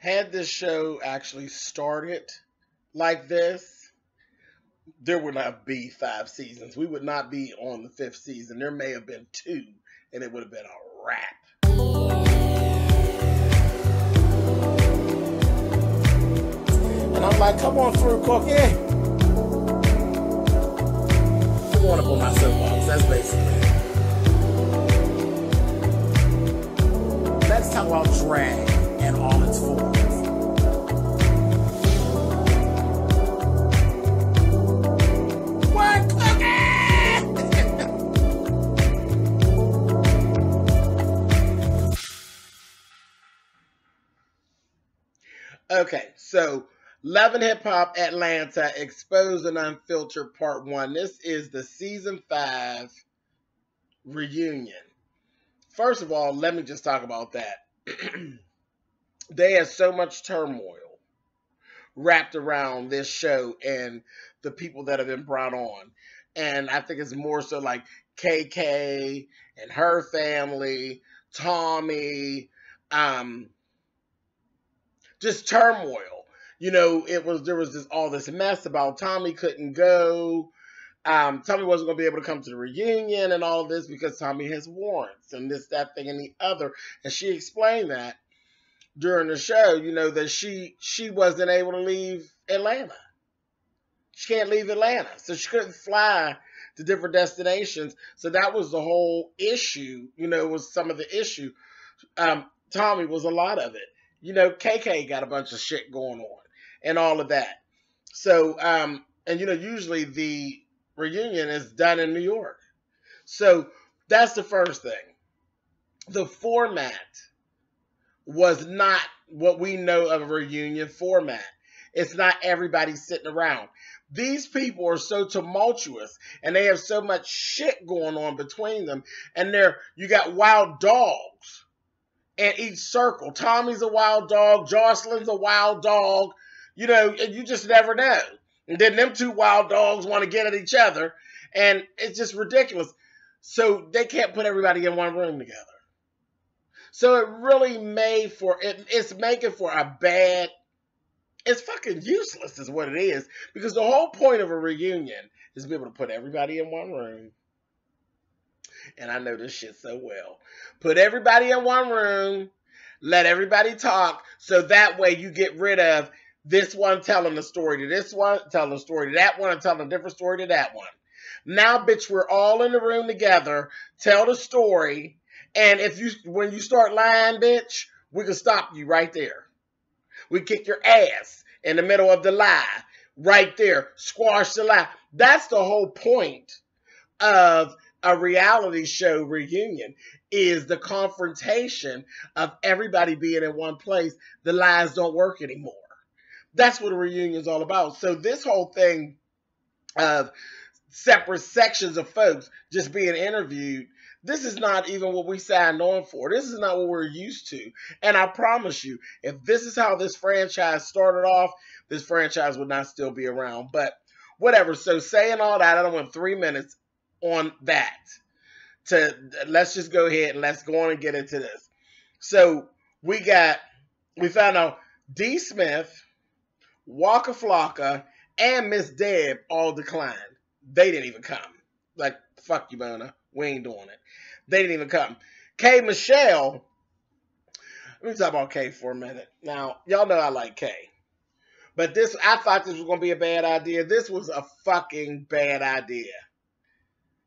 Had this show actually started like this, there would not be 5 seasons. We would not be on the 5th season. There may have been 2, and it would have been a wrap. And I'm like, come on through, Cookie. I'm going up on my soapbox. That's basically it. Let's talk about drag and all its forms. What, Okay, so Love and Hip Hop Atlanta Exposed and Unfiltered Part 1. This is the Season 5 reunion. First of all, let me just talk about that. They had so much turmoil wrapped around this show and the people that have been brought on. And I think it's more so like KK and her family, Tommy, just turmoil. You know, there was all this mess about Tommy couldn't go. Tommy wasn't going to be able to come to the reunion and all of this because Tommy has warrants and this, that, thing, and the other. And she explained that during the show, you know, that she wasn't able to leave Atlanta. She can't leave Atlanta. So she couldn't fly to different destinations. So that was the whole issue, you know, was some of the issue. Tommy was a lot of it. You know, KK got a bunch of shit going on and all of that. So, and you know, usually the reunion is done in New York. So that's the first thing. The format was not what we know of a reunion format. It's not everybody sitting around. These people are so tumultuous and they have so much shit going on between them. And you got wild dogs in each circle. Tommy's a wild dog. Jocelyn's a wild dog. You know, and you just never know. And then them 2 wild dogs want to get at each other. And it's just ridiculous. So they can't put everybody in one room together. So it really it's making for a bad, it's fucking useless is what it is. Because the whole point of a reunion is to be able to put everybody in one room. And I know this shit so well. Put everybody in one room. Let everybody talk. So that way you get rid of this one telling the story to this one, telling the story to that one, and telling a different story to that one. Now, bitch, we're all in the room together. Tell the story. And when you start lying, bitch, we can stop you right there. We kick your ass in the middle of the lie. Right there. Squash the lie. That's the whole point of a reality show reunion, is the confrontation of everybody being in one place. The lies don't work anymore. That's what a reunion is all about. So this whole thing of separate sections of folks just being interviewed, this is not even what we signed on for. This is not what we're used to. And I promise you, if this is how this franchise started off, this franchise would not still be around. But whatever. So saying all that, I don't want 3 minutes on that. Let's just go ahead and let's go on and get into this. So we found out D. Smith, Waka Flocka, and Miss Deb all declined. They didn't even come. Like, fuck you, Mona. We ain't doing it. They didn't even come. K. Michelle. Let me talk about K for a minute. Now, y'all know I like K. But I thought this was going to be a bad idea. This was a fucking bad idea.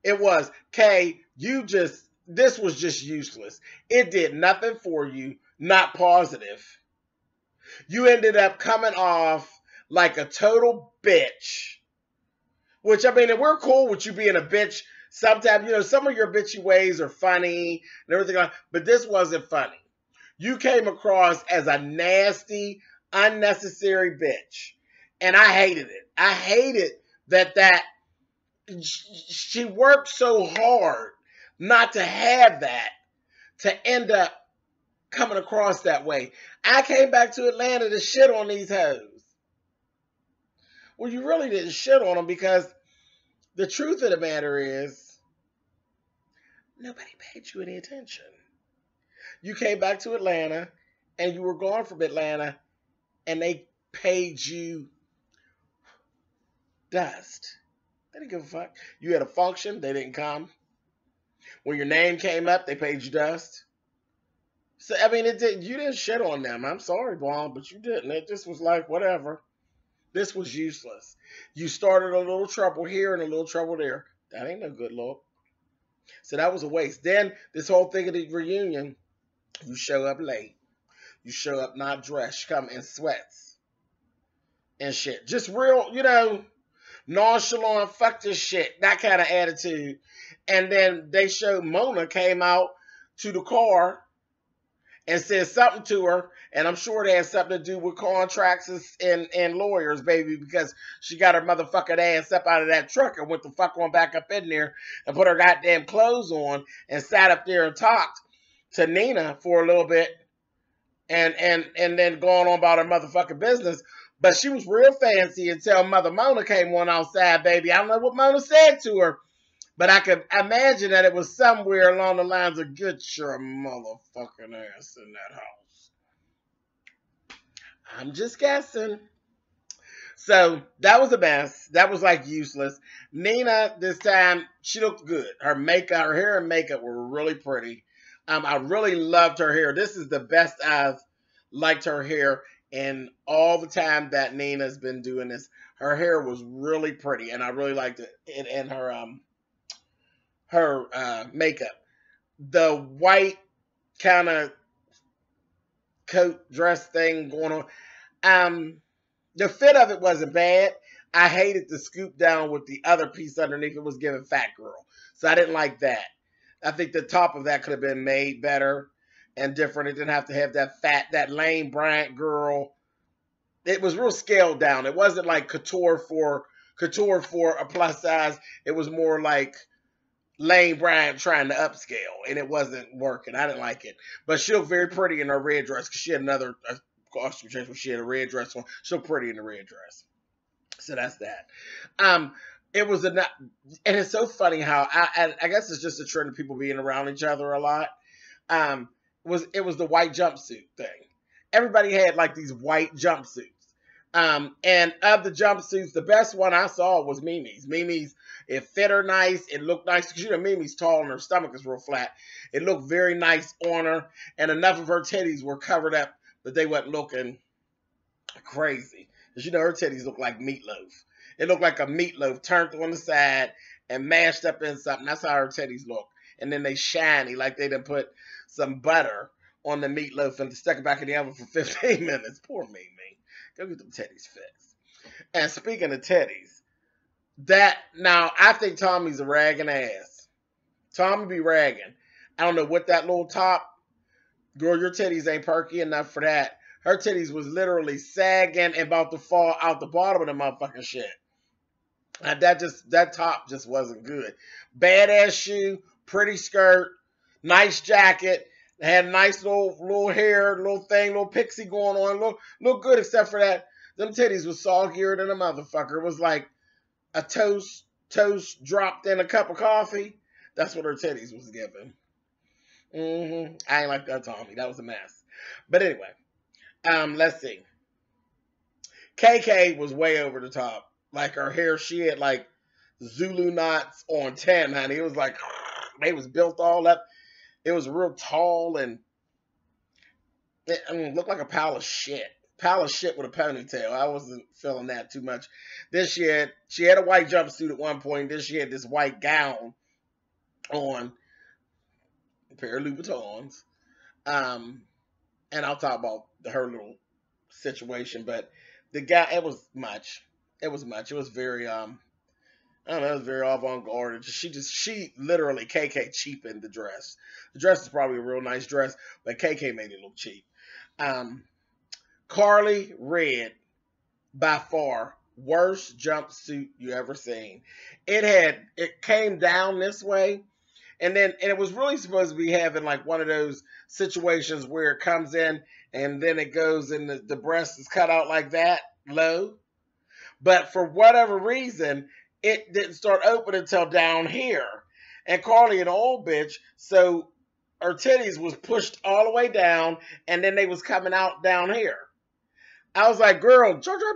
It was. K, this was just useless. It did nothing for you. Not positive. You ended up coming off like a total bitch. Which, I mean, if we're cool with you being a bitch, sometimes, you know, some of your bitchy ways are funny and everything like that, but this wasn't funny. You came across as a nasty, unnecessary bitch. And I hated it. I hated that she worked so hard not to have that, to end up coming across that way. I came back to Atlanta to shit on these hoes. Well, you really didn't shit on them because the truth of the matter is nobody paid you any attention. You came back to Atlanta and you were gone from Atlanta and they paid you dust. They didn't give a fuck. You had a function, they didn't come. When your name came up, they paid you dust. So I mean, you didn't shit on them. I'm sorry, Blonde, but you didn't. It just was like whatever. This was useless. You started a little trouble here and a little trouble there. That ain't no good look. So that was a waste. Then this whole thing of the reunion, you show up late. You show up not dressed. You come in sweats and shit. Just real, nonchalant, fuck this shit. That kind of attitude. And then they showed Mona came out to the car and said something to her, and I'm sure it had something to do with contracts and lawyers, baby, because she got her motherfucking ass up out of that truck and went the fuck on back up in there and put her goddamn clothes on and sat up there and talked to Nina for a little bit and then going on about her motherfucking business. But she was real fancy until Mother Mona came on outside, baby. I don't know what Mona said to her, but I could imagine that it was somewhere along the lines of, get your motherfucking ass in that house. I'm just guessing. So that was a mess. That was like useless. Nina, this time, she looked good. Her makeup, her hair and makeup were really pretty. I really loved her hair. This is the best I've liked her hair in all the time that Nina's been doing this. Her hair was really pretty, and I really liked it. And her makeup. The white kind of coat dress thing going on. The fit of it wasn't bad. I hated the scoop down with the other piece underneath. It was giving fat girl. So I didn't like that. I think the top of that could have been made better and different. It didn't have to have that Lane Bryant girl. It was real scaled down. It wasn't like couture for a plus size. It was more like Lane Bryant trying to upscale, and it wasn't working. I didn't like it. But she looked very pretty in her red dress because she had another costume change where she had a red dress on. She looked pretty in the red dress. So that's that. It was and it's so funny how I guess it's just a trend of people being around each other a lot. It was the white jumpsuit thing. Everybody had like these white jumpsuits. And of the jumpsuits, the best one I saw was Mimi's. Mimi's, it fit her nice. It looked nice because Mimi's tall and her stomach is real flat. It looked very nice on her, and enough of her titties were covered up that they weren't looking crazy. Because her titties look like meatloaf. It looked like a meatloaf turned on the side and mashed up in something. That's how her titties look. And then they shiny, like they done put some butter on the meatloaf and stuck it back in the oven for 15 minutes. Poor Mimi. Go get them titties fixed. And speaking of titties, now I think Tommy's a ragging ass. Tommy be ragging. I don't know what that little top, girl, your titties ain't perky enough for that. Her titties was literally sagging and about to fall out the bottom of the motherfucking shit. And that top just wasn't good. Badass shoe, pretty skirt, nice jacket. Had nice little hair, little thing, little pixie going on. Look good except for that. Them titties was soggier than a motherfucker. It was like a toast dropped in a cup of coffee. That's what her titties was giving. I ain't like that, Tommy. That was a mess. But anyway, let's see. KK was way over the top. Like her hair, she had like Zulu knots on 10, honey. It was like, they was built all up. It was real tall and it looked like a pile of shit. Pile of shit with a ponytail. I wasn't feeling that too much. Then she had a white jumpsuit at one point. Then she had this white gown on. A pair of Louboutins. And I'll talk about her little situation. But the guy, it was much. It was much. It was very, I don't know, it was very avant-garde. She literally, KK cheapened the dress. The dress is probably a real nice dress, but KK made it look cheap. Carly Red, by far, worst jumpsuit you ever seen. It came down this way, and it was really supposed to be having like one of those situations where it comes in and then it goes and the breast is cut out like that, low. But for whatever reason, it didn't start opening until down here. And Carly an old bitch, so her titties was pushed all the way down, and then they was coming out down here. I was like, girl, Jar Jar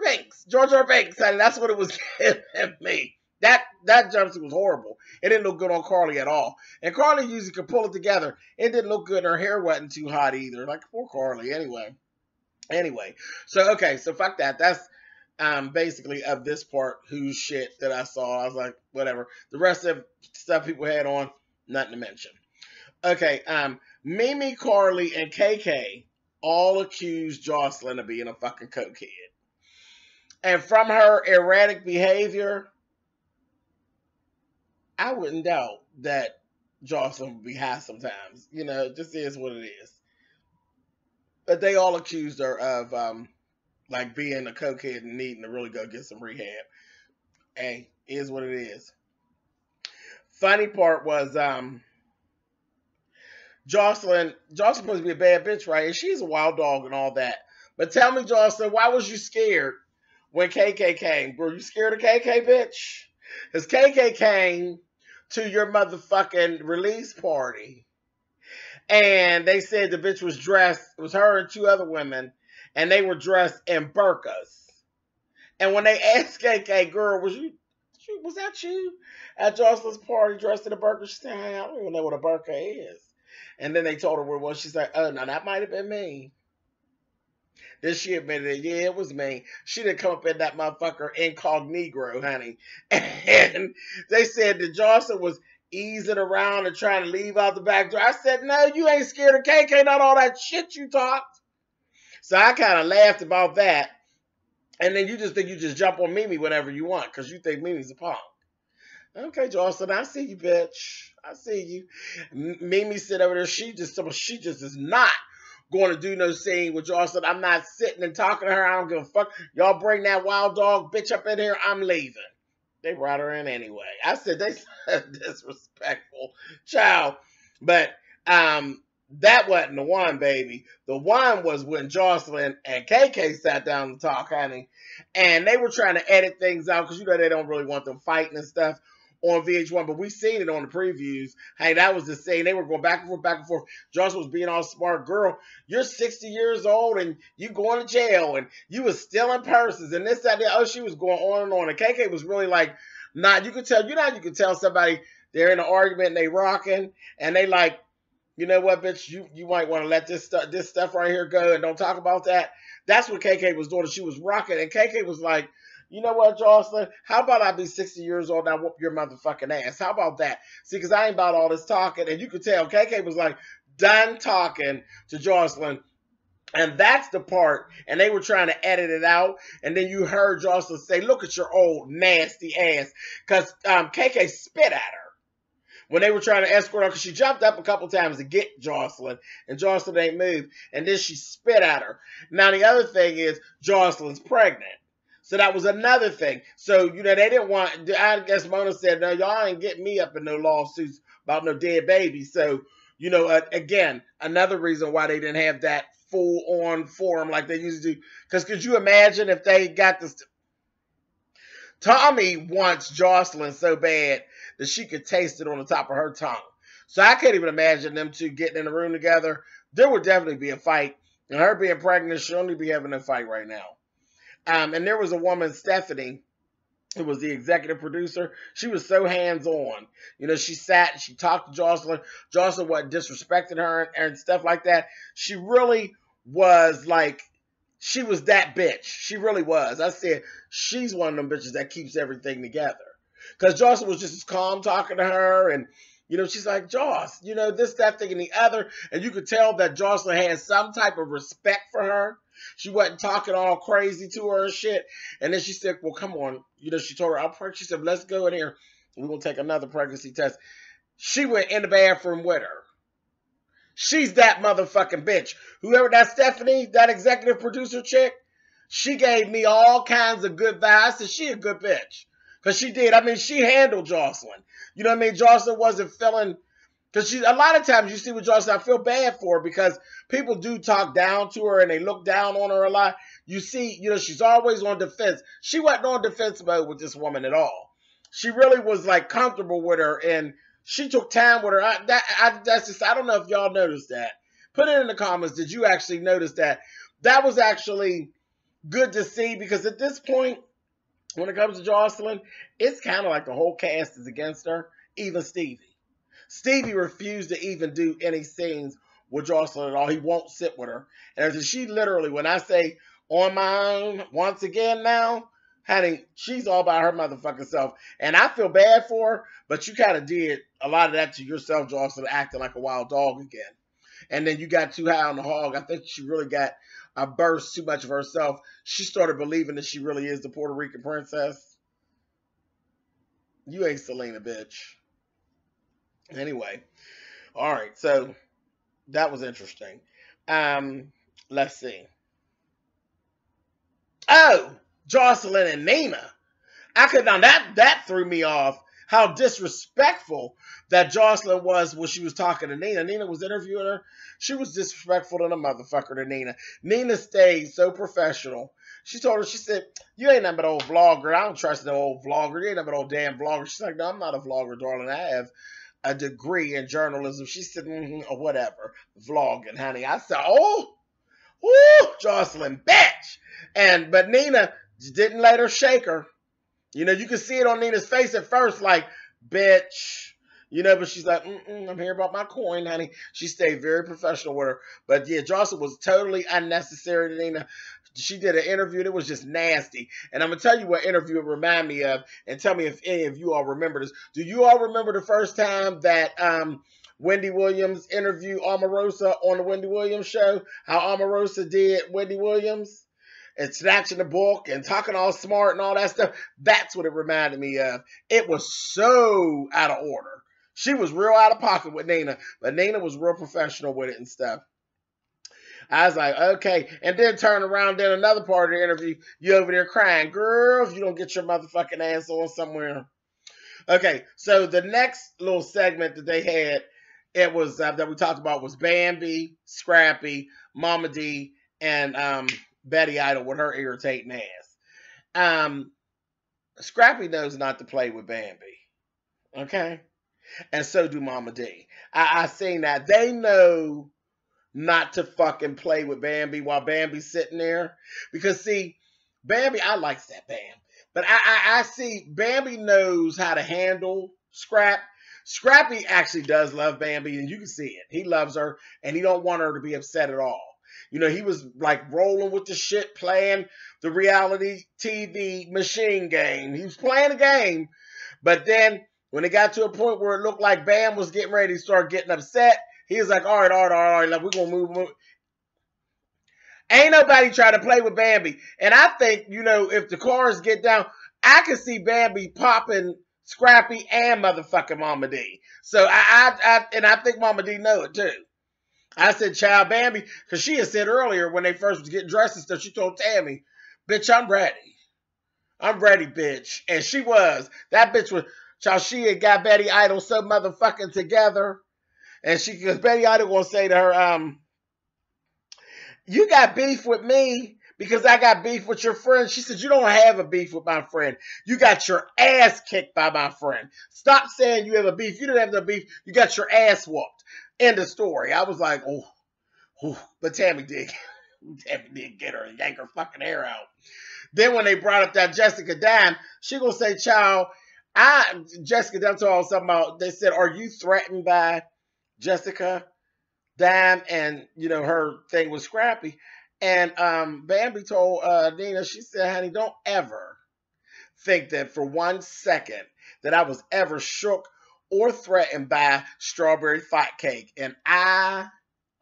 Binks, honey, that's what it was giving me. That jumpsuit was horrible. It didn't look good on Carly at all. And Carly usually could pull it together. It didn't look good. Her hair wasn't too hot either. Like, poor Carly. Anyway. So, okay. So, fuck that. That's basically of this part, whose shit that I saw. I was like, whatever. The rest of stuff people had on, nothing to mention. Okay. Mimi, Carly, and KK all accused Jocelyn of being a fucking cokehead. And from her erratic behavior, I wouldn't doubt that Jocelyn would be high sometimes. You know, it just is what it is. But they all accused her of like being a cokehead and needing to really go get some rehab. Hey, is what it is. Funny part was Jocelyn supposed to be a bad bitch, right? And she's a wild dog and all that. But tell me, Jocelyn, why was you scared when KK came? Were you scared of KK, bitch? Because KK came to your motherfucking release party. And they said the bitch was dressed, it was her and two other women, and they were dressed in burqas. And when they asked KK, girl, was that you at Jocelyn's party dressed in a burqa? She said, hey, I don't even know what a burqa is. And then they told her what it was. She's like, oh, no, that might have been me. Then she admitted it. Yeah, it was me. She didn't come up in that motherfucker incognito, honey. And they said that Jocelyn was easing around and trying to leave out the back door. I said, no, you ain't scared of KK, not all that shit you talked. So I kind of laughed about that. And then you just think you just jump on Mimi whenever you want because you think Mimi's a punk. Okay, Jocelyn, I see you, bitch. I see you. Mimi said over there, she just is not going to do no scene with Jocelyn. I'm not sitting and talking to her. I don't give a fuck. Y'all bring that wild dog bitch up in here. I'm leaving. They brought her in anyway. I said they said disrespectful child. But that wasn't the one, baby. The one was when Jocelyn and KK sat down to talk, honey. And they were trying to edit things out because you know they don't really want them fighting and stuff on VH1, but we seen it on the previews. Hey, that was the scene. They were going back and forth. Jocelyn was being all smart. Girl, you're 60 years old and you going to jail and you was stealing purses and this, that, that. Oh, she was going on and on. And KK was really like, nah, you could tell, you could tell somebody they're in an argument and they rocking and they like, you know what, bitch, you might want to let this stuff right here go and don't talk about that. That's what KK was doing. She was rocking and KK was like, you know what, Jocelyn? How about I be 60 years old and I whoop your motherfucking ass? How about that? See, because I ain't about all this talking. And you could tell KK was like done talking to Jocelyn. And that's the part. And they were trying to edit it out. And then you heard Jocelyn say, look at your old nasty ass. Because KK spit at her when they were trying to escort her. Because she jumped up a couple times to get Jocelyn. And Jocelyn ain't moved. And then she spit at her. Now, the other thing is Jocelyn's pregnant. So that was another thing. So, you know, they didn't want, I guess Mona said, no, y'all ain't getting me up in no lawsuits about no dead babies. So, you know, again, another reason why they didn't have that full-on forum like they used to do. Because could you imagine if they got this? Tommy wants Jocelyn so bad that she could taste it on the top of her tongue. So I can't even imagine them two getting in the room together. There would definitely be a fight. And her being pregnant, she'll only be having a fight right now. And there was a woman, Stephanie, who was the executive producer. She was so hands-on. You know, she sat, she talked to Jocelyn. Jocelyn wasn't disrespecting her and stuff like that. She really was like, she was that bitch. She really was. I said, she's one of them bitches that keeps everything together. Because Jocelyn was just as calm talking to her. And, you know, she's like, Joss, you know, this, that, thing, and the other. And you could tell that Jocelyn had some type of respect for her. She wasn't talking all crazy to her and shit. And then she said, well, come on. You know, she told her, I'm pregnant. She said, let's go in here. We're going to take another pregnancy test. She went in the bathroom with her. She's that motherfucking bitch. Whoever that Stephanie, that executive producer chick, she gave me all kinds of good vibes. I said, she a good bitch. Because she did. I mean, she handled Jocelyn. You know what I mean? Jocelyn wasn't feeling... Because a lot of times you see with Jocelyn, I feel bad for her because people do talk down to her and they look down on her a lot. You see, you know, she's always on defense. She wasn't on defense mode with this woman at all. She really was like comfortable with her and she took time with her. That's just, I don't know if y'all noticed that. Put it in the comments. Did you actually notice that? That was actually good to see, because at this point, when it comes to Jocelyn, it's kind of like the whole cast is against her, even Stevie. Stevie refused to even do any scenes with Jocelyn at all. He won't sit with her. And she literally, when I say on my own, once again now, honey, she's all by her motherfucking self. And I feel bad for her, but you kind of did a lot of that to yourself, Jocelyn, acting like a wild dog again. And then you got too high on the hog. I think she really got a burst too much of herself. She started believing that she really is the Puerto Rican princess. You ain't Selena, bitch. Anyway, all right, so that was interesting. Let's see. Oh, Jocelyn and Nina. I could now that threw me off. How disrespectful that Jocelyn was when she was talking to Nina. Nina was interviewing her. She was disrespectful to the motherfucker to Nina. Nina stayed so professional. She told her, she said, you ain't nothing but an old vlogger. I don't trust no old vlogger. You ain't nothing but old damn vlogger. She's like, no, I'm not a vlogger, darling. I have a degree in journalism. She said, or whatever, vlogging, honey. I said, oh, woo, Jocelyn, bitch. But Nina didn't let her shake her. You know, you can see it on Nina's face at first, like, bitch. You know, but she's like, I'm here about my coin, honey. She stayed very professional with her. But yeah, Jocelyn was totally unnecessary to Nina. She did an interview that was just nasty. And I'm going to tell you what interview it reminded me of, and tell me if any of you all remember this. Do you all remember the first time that Wendy Williams interviewed Omarosa on the Wendy Williams show? How Omarosa did Wendy Williams? And snatching the book and talking all smart and all that stuff. That's what it reminded me of. It was so out of order. She was real out of pocket with Nina, but Nina was real professional with it and stuff. I was like, okay. And then turn around, then another part of the interview, you over there crying. Girl, if you don't get your motherfucking ass on somewhere. Okay, so the next little segment that they had, it was that we talked about was Bambi, Scrappy, Mama D, and Betty Idol with her irritating ass. Scrappy knows not to play with Bambi. Okay? And so do Mama D. I seen that. They know not to fucking play with Bambi while Bambi's sitting there. Because, see, Bambi, I like that Bam. But I see Bambi knows how to handle Scrap. Scrappy actually does love Bambi, and you can see it. He loves her, and he don't want her to be upset at all. You know, he was like rolling with the shit, playing the reality TV machine game. He was playing a game, but then when it got to a point where it looked like Bam was getting ready to start getting upset, he was like, all right, like, we're going to move. Ain't nobody trying to play with Bambi. And I think, you know, if the cars get down, I can see Bambi popping Scrappy and motherfucking Mama D. So I think Mama D know it too. I said, child, Bambi, because she had said earlier when they first was getting dressed and stuff, she told Tammy, bitch, I'm ready. I'm ready, bitch. And she was. That bitch was, child, she had got Betty Idol so motherfucking together. And she, because Betty Idol gonna say to her, you got beef with me because I got beef with your friend. She said, you don't have a beef with my friend. You got your ass kicked by my friend. Stop saying you have a beef. You didn't have no beef. You got your ass whooped. End of story. I was like, oh. But Tammy did get her and yank her fucking hair out. Then when they brought up that Jessica Dime, she gonna say, child, Jessica Dime told something about, they said, are you threatened by Jessica Dime? And, you know, her thing was Scrappy. And Bambi told Nina, she said, honey, don't ever think that for 1 second that I was ever shook or threatened by strawberry thought cake. And I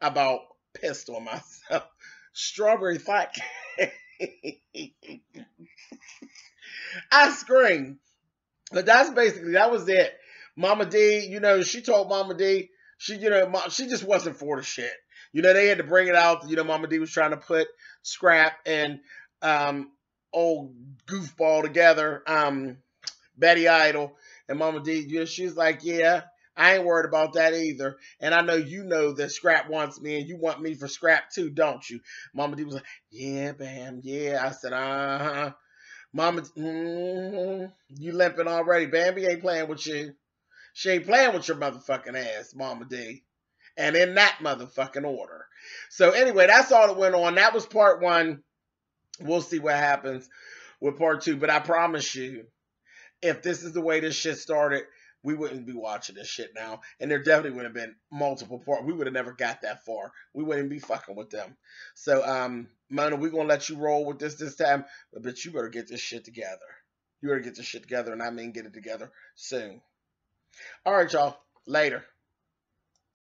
about pissed on myself. Strawberry thought cake. I screamed. But that was it. Mama D, you know, she told Mama D, she just wasn't for the shit. You know, they had to bring it out. You know, Mama D was trying to put Scrap and old goofball together, Betty Idol. And Mama D, you know, she's like, yeah, I ain't worried about that either. And I know you know that Scrap wants me and you want me for Scrap too, don't you? Mama D was like, yeah, Bam, yeah. I said, uh-huh. Mama, you limping already. Bambi ain't playing with you. She ain't playing with your motherfucking ass, Mama D. And in that motherfucking order. So anyway, that's all that went on. That was part one We'll see what happens with part 2. But I promise you, if this is the way this shit started, we wouldn't be watching this shit now. And there definitely would have been multiple parts. We would have never got that far. We wouldn't be fucking with them. So, Mona, we're going to let you roll with this time. But you better get this shit together. You better get this shit together. And I mean get it together soon. All right, y'all. Later.